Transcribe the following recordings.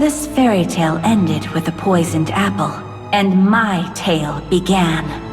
This fairy tale ended with a poisoned apple, and my tale began.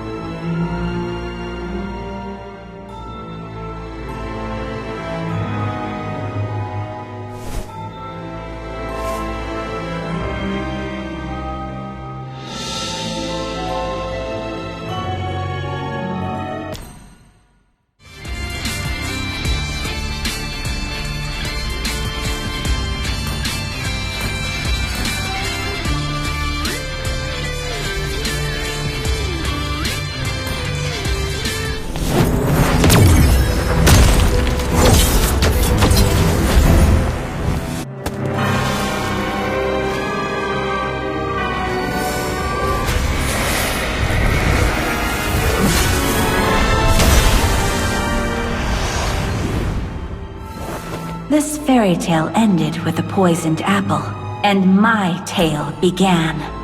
This fairy tale ended with a poisoned apple, and my tale began.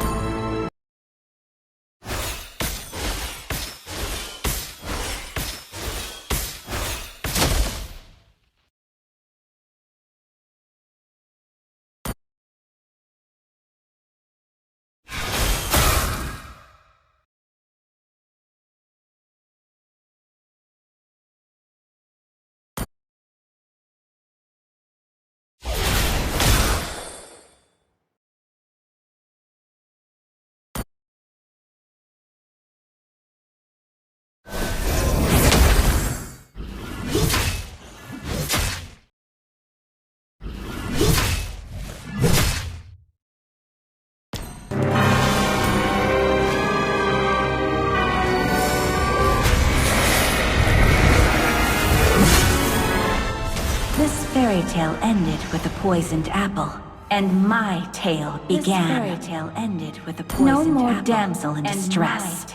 This fairy tale ended with a poisoned apple, and my tale began. This fairy tale ended with a poisoned apple. No more damsel in distress.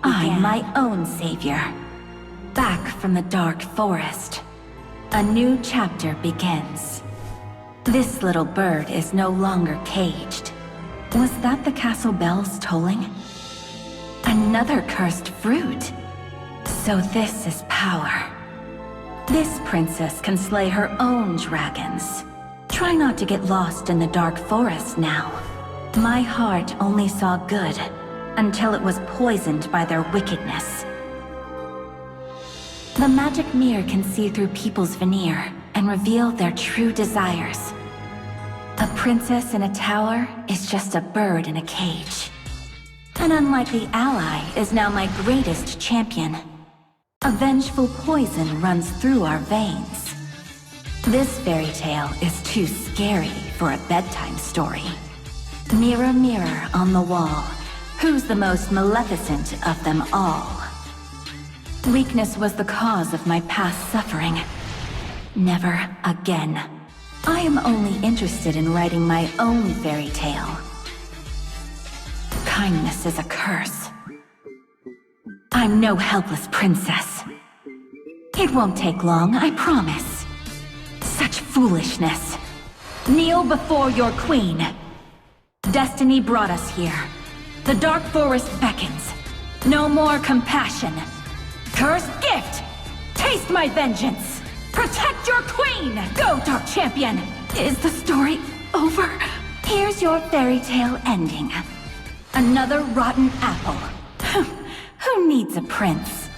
I'm my own savior. Back from the dark forest, a new chapter begins. This little bird is no longer caged. Was that the castle bells tolling? Another cursed fruit. So this is power. This princess can slay her own dragons. Try not to get lost in the dark forest now. My heart only saw good until it was poisoned by their wickedness. The magic mirror can see through people's veneer and reveal their true desires. A princess in a tower is just a bird in a cage. An unlikely ally is now my greatest champion. A vengeful poison runs through our veins. This fairy tale is too scary for a bedtime story. Mirror, mirror on the wall, who's the most maleficent of them all? Weakness was the cause of my past suffering. Never again. I am only interested in writing my own fairy tale. Kindness is a curse. I'm no helpless princess. It won't take long, I promise. Such foolishness. Kneel before your queen. Destiny brought us here. The dark forest beckons. No more compassion. Cursed gift! Taste my vengeance! Protect your queen! Go, Dark Champion! Is the story over? Here's your fairy tale ending. Another rotten apple. Who needs a prince?